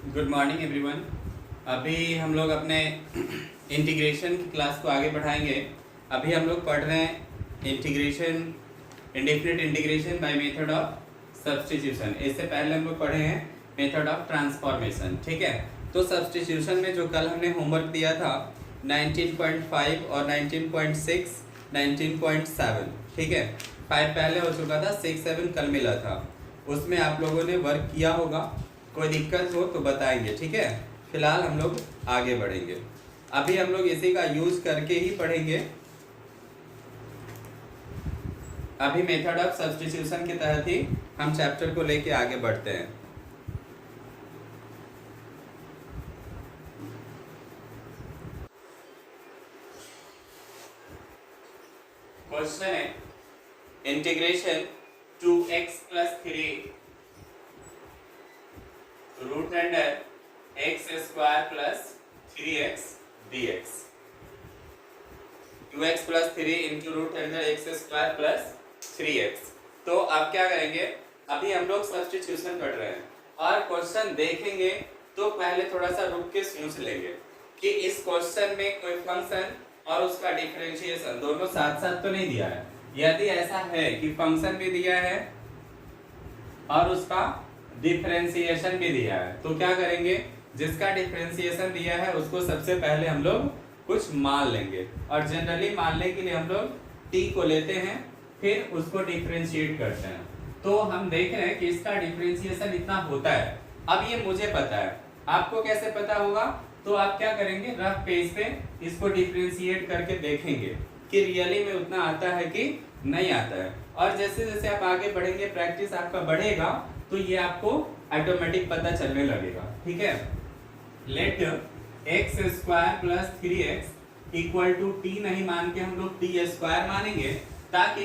Good morning everyone. अभी हम लोग अपने इंटीग्रेशन की क्लास को आगे बढ़ाएंगे। अभी हम लोग पढ़ रहे हैं integration, indefinite integration by method of substitution. इससे पहले हम लोग पढ़े हैं मेथड ऑफ ट्रांसफॉर्मेशन। ठीक है, तो सब्स्टिट्यूशन में जो कल हमने होमवर्क दिया था 19.5 और 19.6, 19.7, ठीक है, 5 पहले हो चुका था, 6, 7 कल मिला था। उसमें आप लोगों ने वर्क किया होगा। कोई दिक्कत हो तो बताएंगे, ठीक है। फिलहाल हम लोग आगे बढ़ेंगे। अभी हम लोग इसी का यूज करके ही पढ़ेंगे। अभी मेथड ऑफ सब्स्टिट्यूशन के तहत ही हम चैप्टर को लेके आगे बढ़ते हैं। क्वेश्चन है integration 2x + 3 root under x square plus 3x dx। 2x + 3 into root under x square plus 3x। तो आप क्या करेंगे, अभी हम लोग सब्स्टिट्यूशन पढ़ रहे हैं और क्वेश्चन देखेंगे तो पहले थोड़ा सा रुक के सोच लेंगे कि इस क्वेश्चन में कोई फंक्शन और उसका डिफरेंशिएशन दोनों साथ साथ तो नहीं दिया है। यदि ऐसा है कि फंक्शन भी दिया है और उसका डिफरेंशिएशन भी दिया है तो क्या करेंगे, जिसका डिफरेंशिएशन दिया है उसको सबसे पहले हम लोग कुछ मान लेंगे और जनरली मानने के लिए हम लोग t को लेते हैं, फिर उसको डिफरेंशिएट करते हैं। तो हम देख रहे हैं कि इसका डिफरेंशिएशन इतना होता है। अब ये मुझे पता है, आपको कैसे पता होगा? तो आप क्या करेंगे, रफ पेज पे इसको डिफरेंशिएट करके देखेंगे कि रियली में उतना आता है कि नहीं आता है। और जैसे जैसे आप आगे बढ़ेंगे, प्रैक्टिस आपका बढ़ेगा तो ये आपको ऑटोमेटिक पता चलने लगेगा। ठीक है, let x square plus 3x equal to t नहीं मान के हम लोग t स्क्वायर मानेंगे, ताकि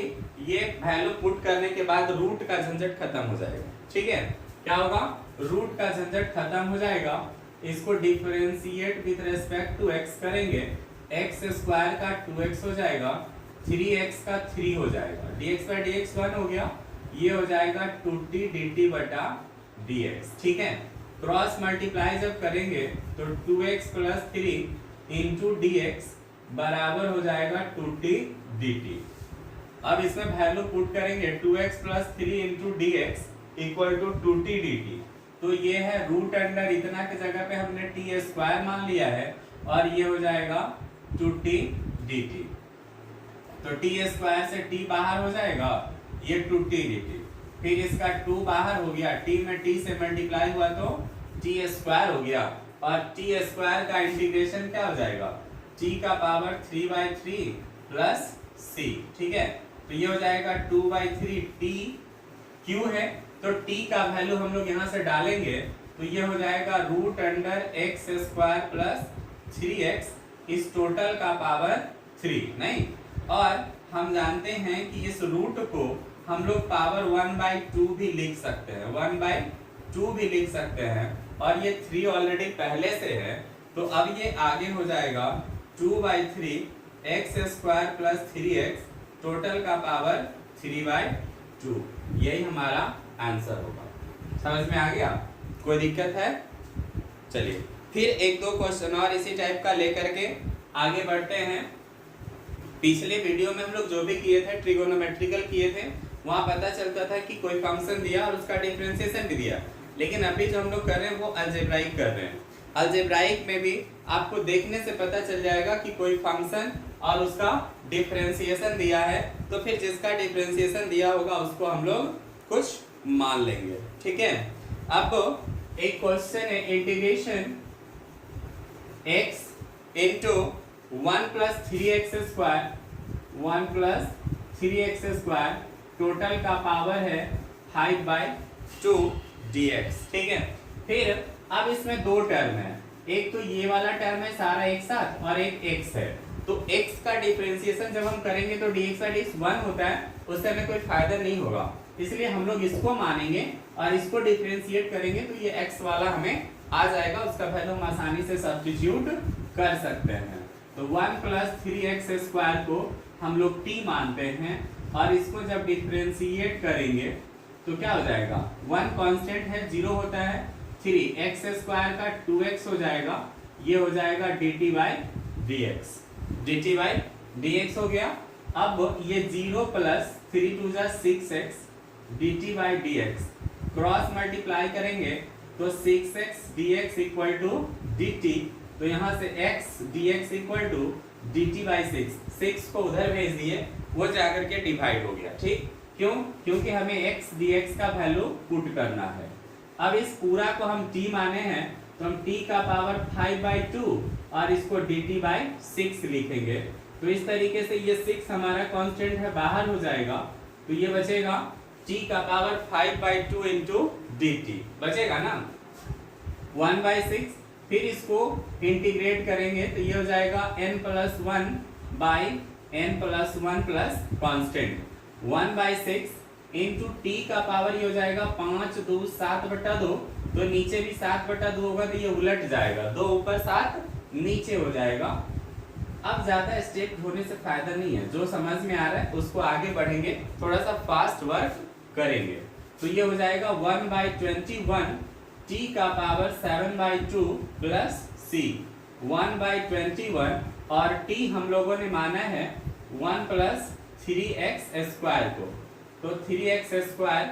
ये वैल्यू पुट करने के बाद रूट का झंझट खत्म हो जाएगा। ठीक है, क्या होगा, रूट का झंझट खत्म हो जाएगा। इसको differentiate with respect to x करेंगे, x स्क्वायर का 2x हो जाएगा, 3x का 3 हो जाएगा, dx by dx 1 हो गया, ये हो जाएगा 2t dt बटा dx। ठीक है, क्रॉस मल्टीप्लाई जब करेंगे तो 2x + 3 इंटू dx बराबर हो जाएगा 2t dt। अब इसमें वैल्यू पुट करेंगे 2x + 3 into dx equal to 2t dt। तो ये है रूट अंडर इतना के जगह पे हमने t स्क्वायर मान लिया है और ये हो जाएगा 2t dt। तो t स्क्वायर से t बाहर हो जाएगा, ये 2t dt। फिर इसका 2 बाहर हो गया, t में t से मल्टीप्लाई हुआ तो t स्क्वायर हो गया और t स्क्वायर का इंटीग्रेशन क्या हो जाएगा, t का पावर 3/3 प्लस c। ठीक है, तो ये हो जाएगा 2/3 t क्यों है, तो t का वैल्यू हम लोग यहाँ से डालेंगे तो ये हो जाएगा root under x square plus 3x, इस टोटल का पावर 3 नहीं। और हम जानते हैं कि इस रूट को हम लोग पावर 1/2 भी लिख सकते हैं, 1/2 भी लिख सकते हैं और ये 3 ऑलरेडी पहले से है तो अब ये आगे हो जाएगा 2/3 x square plus 3x total का पावर 3/2। यही हमारा आंसर होगा। समझ में आ गया? कोई दिक्कत है? चलिए फिर एक दो क्वेश्चन और इसी टाइप का लेकर के आगे बढ़ते हैं। पिछले वीडियो में हम लोग जो भी किए थे ट्रिगोनोमेट्रिकल किए थे, वहां पता चलता था कि कोई फंक्शन दिया और उसका डिफरेंशिएशन भी दिया। लेकिन अभी जो हम लोग कर रहे हैं वो अलजेब्राइक कर रहे हैं। अलजेब्राइक में भी आपको देखने से पता चल जाएगा कि कोई फंक्शन और उसका डिफरेंशिएशन दिया है, तो फिर जिसका डिफरेंशिएशन दिया होगा उसको हम लोग कुछ मान लेंगे। ठीक है, अब एक क्वेश्चन है integration x into 1 + 3x square, 1 + 3x square total का पावर है 5/2 dx। ठीक है, फिर अब इसमें दो टर्म है, एक तो ये वाला टर्म है सारा एक साथ और एक x है। तो x का डिफरेंशिएशन जब हम करेंगे तो dx by dx 1 होता है, उससे हमें कोई फायदा नहीं होगा, इसलिए हम लोग इसको मानेंगे और इसको डिफरेंशिएट करेंगे तो ये x वाला हमें आ जाएगा, उसका वैल्यू हम आसानी से सब्स्टिट्यूट कर सकते हैं। तो 1 + 3x स्क्वायर को हम लोग t मानते हैं और इसको जब डिफरेंशिएट करेंगे तो क्या हो जाएगा, 1 कांस्टेंट है 0 होता है, 3 एक्स स्क्वायर का 2x हो जाएगा, ये हो जाएगा dt by dx, dt by dx हो गया। अब ये 0 प्लस 3 2 जा 6x dt by dx cross multiply करेंगे तो 6x dx equal to dt, तो यहाँ से x dx equal to dt by 6 को उधर भेज दिए, वो जाकर के डिवाइड हो गया। ठीक, क्यों? क्योंकि हमें x dx का वैल्यू पुट करना है। अब इस पूरा को हम t माने हैं तो हम t का पावर 5/2 और इसको dt बाई 6 लिखेंगे। तो इस तरीके से ये 6 हमारा कांस्टेंट है, बाहर हो जाएगा, तो ये बचेगा t का पावर 5/2 इंटू dt बचेगा ना 1/6। फिर इसको इंटीग्रेट करेंगे तो ये हो जाएगा n+1 by n+1 plus constant 1/6 into T का पावर ये हो जाएगा 5 2 7/2, तो नीचे भी 7/2 होगा तो ये उलट जाएगा, 2 ऊपर 7 नीचे हो जाएगा। अब ज्यादा स्टेप होने से फायदा नहीं है, जो समझ में आ रहा है उसको आगे बढ़ेंगे, थोड़ा सा फास्ट वर्क करेंगे। तो ये हो जाएगा 1/21 t का पावर 7/2 प्लस c 1/21 और t हम लोगों ने माना है 1 प्लस 3x स्क्वायर को, तो 3x square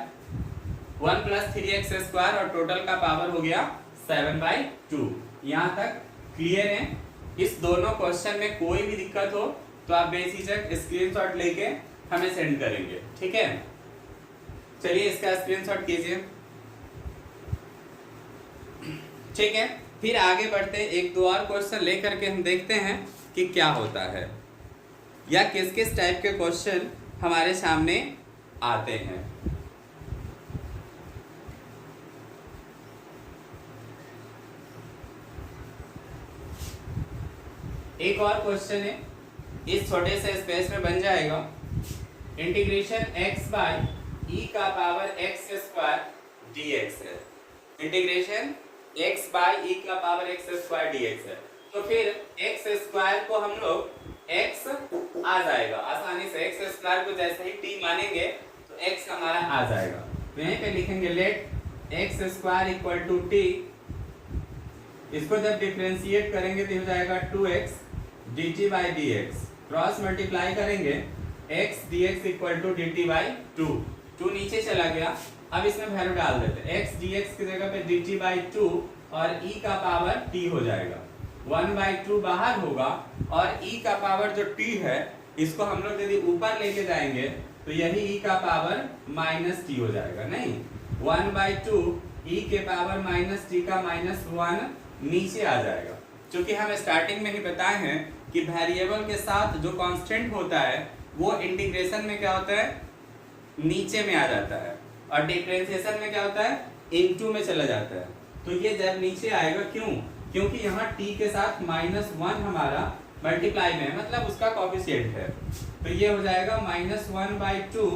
1 plus 3x square और टोटल का पावर हो गया 7/2। यहाँ तक क्लियर है? इस दोनों क्वेश्चन में कोई भी दिक्कत हो तो आप बेझिझक स्क्रीनशॉट लेके हमें सेंड करेंगे, ठीक है? चलिए इसका स्क्रीनशॉट कीजिए, ठीक है? फिर आगे बढ़ते हैं, एक दो और क्वेश्चन लेकर के हम देखते हैं कि क्या होता है या किस किस टाइप के क्वेश्चन हमारे सामने आते हैं। एक और क्वेश्चन है, इस छोटे से स्पेस में बन जाएगा इंटीग्रेशन x बाई ई का पावर x स्क्वायर dx है। इंटीग्रेशन x बाई ई का पावर x स्क्वायर dx है, तो फिर x स्क्वायर को हम लोग x आ जाएगा आसानी से, x स्क्वायर को जैसे ही t मानेंगे तो x हमारा आ जाएगा। तो यहीं पे लिखेंगे let x square equal to t, इसको जब डिफरेंशिएट करेंगे तो हो जाएगा 2x dt by dx, cross multiply करेंगे x dx equal to dt by 2 नीचे चला गया। अब इसमें वैल्यू डाल देते हैं, x dx की जगह पे dt बाई 2 और e का पावर t हो जाएगा, 1/2 बाहर होगा और e का पावर जो t है इसको हम लोग यदि ऊपर लेके जाएंगे तो यही e का पावर माइनस t हो जाएगा, नहीं 1/2 e के पावर माइनस t का -1 नीचे आ जाएगा। क्योंकि हम स्टार्टिंग में ही बताए हैं कि वेरिएबल के साथ जो कांस्टेंट होता है वो इंटीग्रेशन में क्या होता है, नीचे में आ जाता है, और डिफरेंशिएशन में क्या होता है, इनटू में चला जाता है। तो ये जब नीचे आएगा, क्यों? क्योंकि यहाँ t के साथ -1 हमारा मल्टीप्लाई में है, मतलब उसका कोएफिशिएंट है, तो ये हो जाएगा -1/2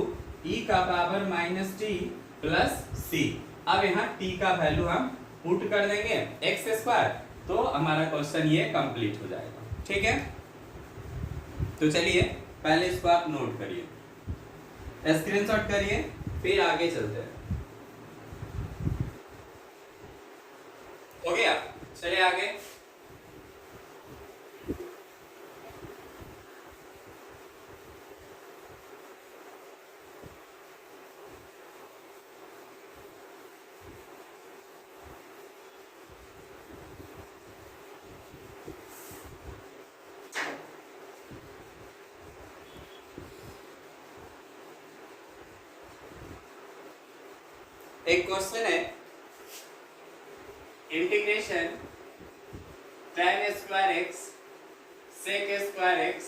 e का पावर -t प्लस c। अब यहाँ t का वैल्यू हम पुट कर देंगे x स्क्वायर, तो हमारा क्वेश्चन ये कंप्लीट हो जाएगा, ठीक है? तो चलिए पहले इसको आप नोट करिए, स्क्रीनशॉट करिए, फिर आगे चलते हैं। हो गया? चलिए आगे। एक क्वेश्चन है, integration tan square x sec square x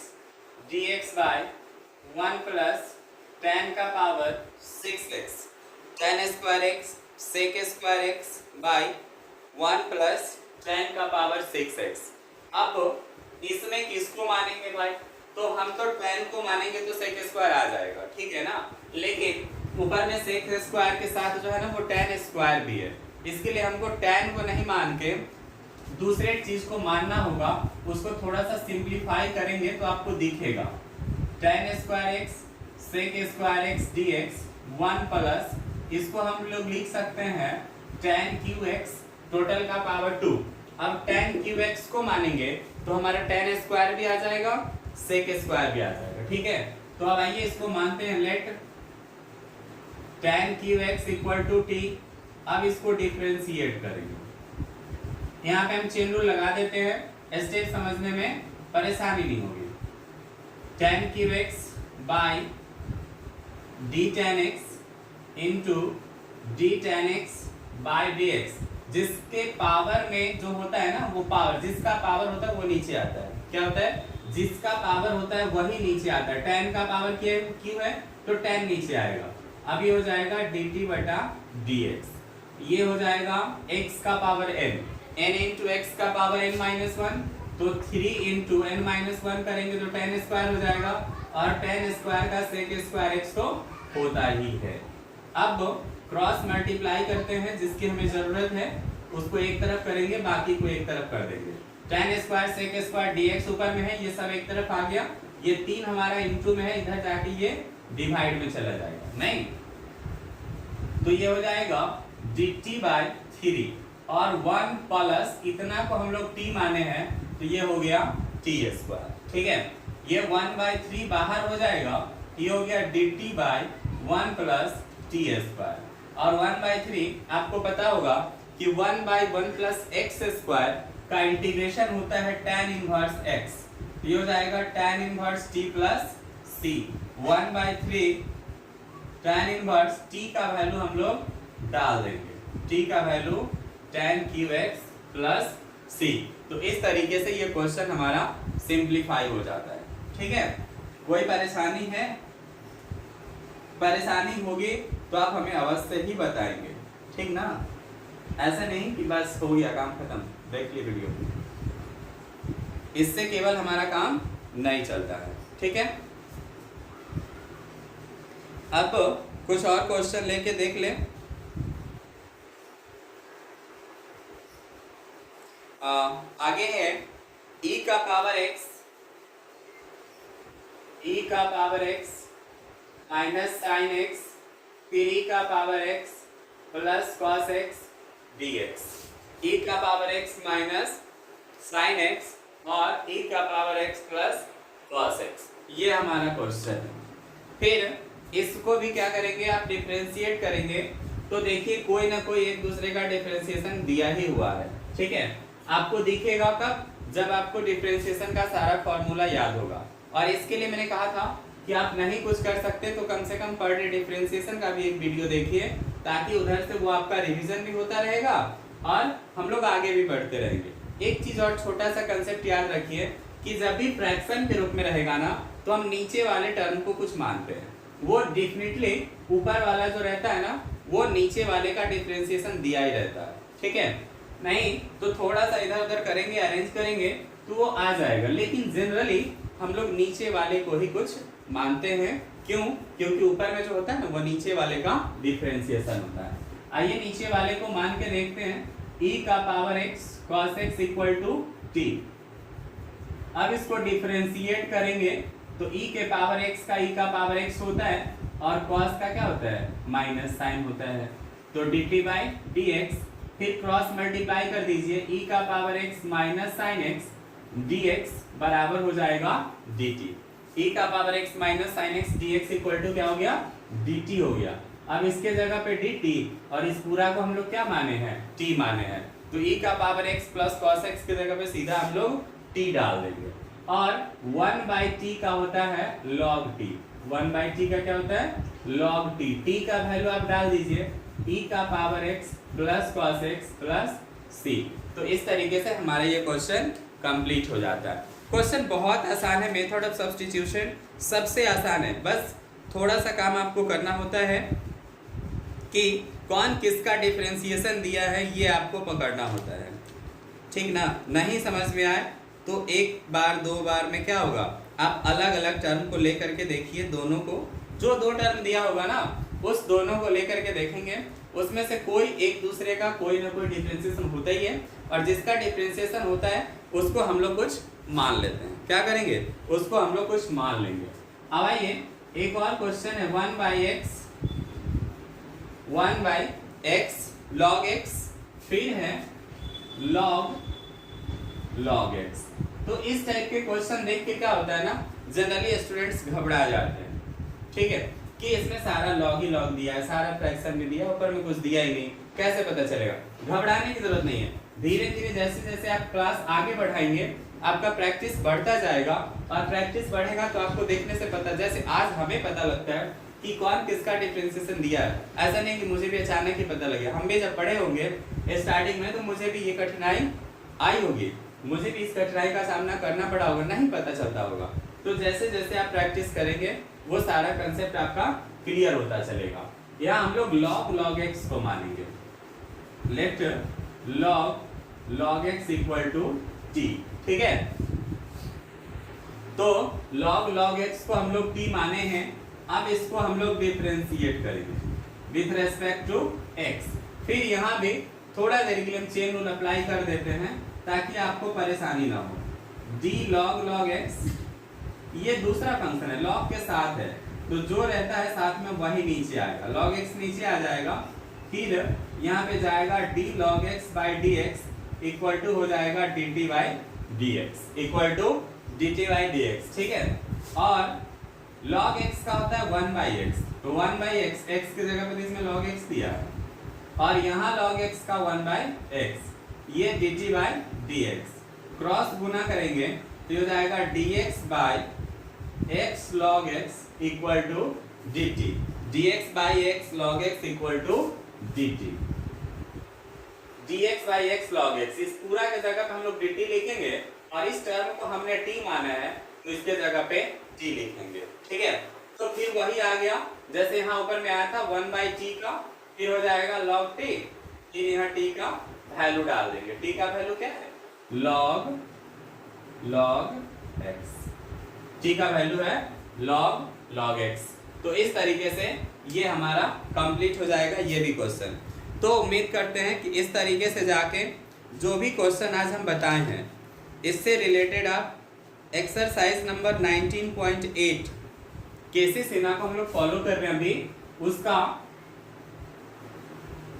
dx by 1 plus tan का power 6x, tan square x sec square x by 1 plus tan का पावर 6x। अब इसमें किसको मानेंगे भाई? तो हम तो tan को मानेंगे तो sec स्क्वायर आ जाएगा, ठीक है ना? लेकिन ऊपर में sec स्क्वायर के साथ जो है ना वो tan स्क्वायर भी है, इसके लिए हमको tan को नहीं मान के दूसरे चीज को मानना होगा। उसको थोड़ा सा सिंप्लीफाई करेंगे तो आपको दिखेगा tan square x sec square x dx 1 plus, इसको हम लोग लिख सकते हैं tan क्यू एक्स टोटल का पावर 2। अब tan क्यूब एक्स को मानेंगे तो हमारा tan स्क्वायर भी आ जाएगा, sec स्क्वायर भी आ जाएगा। ठीक है, तो अब आइए इसको मानते हैं, let tan cube x equal to t. अब इसको डिफरेंशिएट करेंगे, यहाँ पे हम चेन रूल लगा देते हैं, स्टेप समझने में परेशानी नहीं होगी। tan cube x by D tan x into D tan x by D x, जिसके पावर में जो होता है ना वो पावर, जिसका पावर होता है वो नीचे आता है। क्या होता है? जिसका पावर होता है वही नीचे आता है। tan का पावर क्यू है तो tan नीचे आएगा। अब ये हो जाएगा dt बटा dx, ये हो जाएगा x का power n, n into x का पावर n माइनस 1, तो 3 इंटू n माइनस 1 करेंगे तो tan स्क्वायर हो जाएगा, और tan स्क्वायर का sec स्क्वायर x तो होता ही है। अब क्रॉस मल्टीप्लाई करते हैं, जिसकी हमें जरूरत है उसको एक तरफ करेंगे, बाकी को एक तरफ कर देंगे। tan square sec square dx ऊपर में है, ये सब एक तरफ आ गया, ये 3 हमारा इंटू में है, इधर जाके ये डिवाइड में चला जाएगा, नहीं तो ये हो जाएगा dt बाय 3 और 1 प्लस इतना को हम लोग t माने हैं तो ये हो गया t स्क्वायर। ठीक है, ये 1/3 बाहर हो जाएगा, ये हो गया dt by 1 plus t square, और 1/3 आपको पता होगा कि 1/1 प्लस एक्स स्क्वायर का इंटीग्रेशन होता है tan इनवर्स x, ये हो जाएगा tan inverse t plus c। 1/3 tan inverse t का वैल्यू हम लोग डाल देंगे, t का value tan cube x plus c। तो इस तरीके से ये क्वेश्चन हमारा सिंप्लीफाई हो जाता है। ठीक है, कोई परेशानी है? परेशानी होगी तो आप हमें अवश्य ही बताएंगे, ठीक ना? ऐसा नहीं कि बस हो गया काम खत्म, देख ली वीडियो, इससे केवल हमारा काम नहीं चलता है। ठीक है, अब कुछ और क्वेश्चन लेके देख ले। आगे है e का पावर x, e का power x minus sine x, फिर e का power x plus cos x dx। e का power x minus sine x और e का power x plus cos x, ये हमारा क्वेश्चन है। फिर इसको भी क्या करेंगे, आप डिफरेंशिएट करेंगे, तो देखिए कोई ना कोई एक दूसरे का डिफरेंशिएशन दिया ही हुआ है। ठीक है, आपको दिखेगा कब? जब आपको डिफरेंशिएशन का सारा फॉर्मूला याद होगा। और इसके लिए मैंने कहा था कि आप नहीं कुछ कर सकते तो कम से कम पर डे डिफरेंशिएशन का भी एक वीडियो देखिए, ताकि उधर से वो आपका रिवीजन भी होता रहेगा और हम लोग आगे भी बढ़ते रहेंगे। एक चीज और छोटा सा कंसेप्ट याद रखिए कि जब भी फ्रैक्शन के रूप में रहेगा ना, तो हम नीचे वाले टर्म को कुछ मानते हैं, वो डेफिनेटली ऊपर वाला जो रहता है ना, वो नीचे वाले का डिफरेंशिएशन दिया ही रहता है। ठीक है, नहीं तो थोड़ा सा इधर उधर करेंगे, अरेंज करेंगे तो वो आ जाएगा, लेकिन जनरली हम लोग नीचे वाले को ही कुछ मानते हैं। क्यों? क्योंकि ऊपर में जो होता है ना, वो नीचे वाले का डिफरेंशिएशन होता है। आइए नीचे वाले को मान के देखते हैं, e का power x cos x equal to t। अब इसको डिफरेंशिएट करेंगे तो e के पावर x का e का पावर x होता है, और cos का क्या होता है? माइनस साइन होता है, तो dt बाई dx, फिर क्रॉस मल्टीप्लाई कर दीजिए, e का power x minus sine x dx बराबर हो जाएगा dt। e का power x minus sine x dx equal to क्या हो गया? dt हो गया। अब इसके जगह पे dt, और इस पूरा को हम लोग क्या माने हैं? t माने हैं, तो e का power x plus cos x के जगह पे सीधा हम लोग t डाल देंगे, और 1/t का होता है log t। 1/t का क्या होता है? log t। t का वैल्यू आप डाल दीजिए, e का power x plus cos x plus c। तो इस तरीके से हमारा ये क्वेश्चन कंप्लीट हो जाता है। क्वेश्चन बहुत आसान है, मेथड ऑफ सब्स्टिट्यूशन सबसे आसान है, बस थोड़ा सा काम आपको करना होता है कि कौन किसका डिफरेंशिएशन दिया है, ये आपको पकड़ना होता है। ठीक ना? नहीं समझ में आए तो एक बार दो बार में क्या होगा, आप अलग अलग टर्म को लेकर के देखिए, दोनों को, जो दो टर्म दिया होगा ना, उस दोनों को लेकर के देखेंगे, उसमें से कोई एक दूसरे का कोई ना कोई डिफरेंशिएशन होता ही है, और जिसका डिफरेंशिएशन होता है उसको हम लोग कुछ मान लेते हैं। क्या करेंगे? उसको हम लोग कुछ मान लेंगे। अब आइए एक और क्वेश्चन है, 1/x log x, फिर है log x। तो इस टाइप के क्वेश्चन देख के क्या होता है ना, जनरली स्टूडेंट्स घबरा जाते हैं, ठीक है, कि इसमें सारा लॉग ही लॉग दिया है, सारा फ्रैक्शन भी दिया, ऊपर में कुछ दिया ही नहीं, कैसे पता चलेगा। घबराने की जरूरत नहीं है, धीरे धीरे जैसे जैसे आप क्लास आगे बढ़ाएंगे आपका प्रैक्टिस बढ़ता जाएगा, और प्रैक्टिस बढ़ेगा तो आपको देखने से पता, जैसे आज हमें पता लगता है कि कौन किसका डिफरेंशिएशन दिया है, ऐसा नहीं कि मुझे भी अचानक ही पता लगे। हम भी जब पढ़े होंगे स्टार्टिंग में तो मुझे भी ये कठिनाई आई होगी, मुझे भी इस कठिनाई का सामना करना पड़ा होगा, नहीं पता चलता होगा। तो जैसे जैसे आप प्रैक्टिस करेंगे वो सारा कंसेप्ट आपका क्लियर होता चलेगा। यहाँ हम लोग log x को मानेंगे, let log x equal to t, ठीक है। तो log x को हम लोग t माने हैं, अब इसको हम लोग डिफरेंशिएट करेंगे विथ रेस्पेक्ट टू x। फिर यहाँ भी थोड़ा देर के लिए हम चेन रूल अप्लाई कर देते हैं ताकि आपको परेशानी ना हो। d log x, ये दूसरा फंक्शन है, log के साथ है, तो जो रहता है साथ में वही नीचे आएगा, log x नीचे आ जाएगा। फिर यहाँ पे जाएगा d log x by dx equal to हो जाएगा dt by dx equal to dt by dx, ठीक है। और log x का होता है 1 by x, तो 1 by x, x की जगह पर इसमें log x दिया है, और यहाँ log x का 1 by x, ये dt by dx, क्रॉस गुना करेंगे तो हो जाएगा dx by x log x equal to dt, dx by x log x equal to dt, dx by x log x, इस पूरा के जगह पे हम लोग dt लिखेंगे, और इस टर्म को हमने t माना है तो इसके जगह पे t लिखेंगे, ठीक है। तो फिर वही आ गया जैसे यहाँ ऊपर में आया था 1 by t का, फिर हो जाएगा log t, फिर यहाँ t का वैल्यू डाल देंगे, t का वैल्यू क्या है log x, t का वैल्यू है log x। तो इस तरीके से ये हमारा कंप्लीट हो जाएगा ये भी क्वेश्चन। तो उम्मीद करते हैं कि इस तरीके से जाके जो भी क्वेश्चन आज हम बताए हैं इससे रिलेटेड आप एक्सरसाइज नंबर 19.8 केसी सिन्हा को हम लोग फॉलो कर रहे हैं अभी, उसका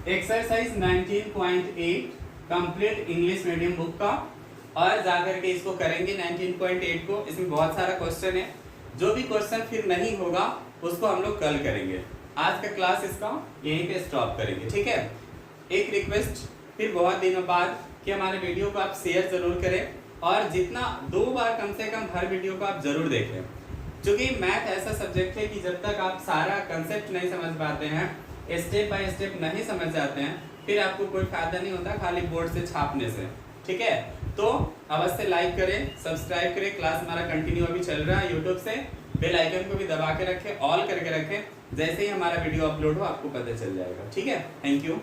exercise 19.8 complete English medium book का, और जाकर के इसको करेंगे 19.8 को। इसमें बहुत सारा क्वेश्चन है, जो भी क्वेश्चन फिर नहीं होगा उसको हम लोग कल करेंगे। आज का क्लास इसका यहीं पे स्टॉप करेंगे, ठीक है। एक रिक्वेस्ट फिर बहुत दिनों बाद कि हमारे वीडियो को आप शेयर जरूर करें, और जितना 2 बार कम से कम हर वीडियो को आप जरूर देखें, क्योंकि मैथ ऐसा सब्जेक्ट है कि जब तक आप सारा कंसेप्ट नहीं समझ पाते हैं, स्टेप बाय स्टेप नहीं समझ जाते हैं, फिर आपको कोई फायदा नहीं होता खाली बोर्ड से छापने से, ठीक है। तो अवश्य लाइक करें, सब्सक्राइब करें, क्लास हमारा कंटिन्यू अभी चल रहा है यूट्यूब से, बेल आइकन को भी दबा के रखें, ऑल करके रखें, जैसे ही हमारा वीडियो अपलोड हो आपको पता चल जाएगा, ठीक है। Thank you.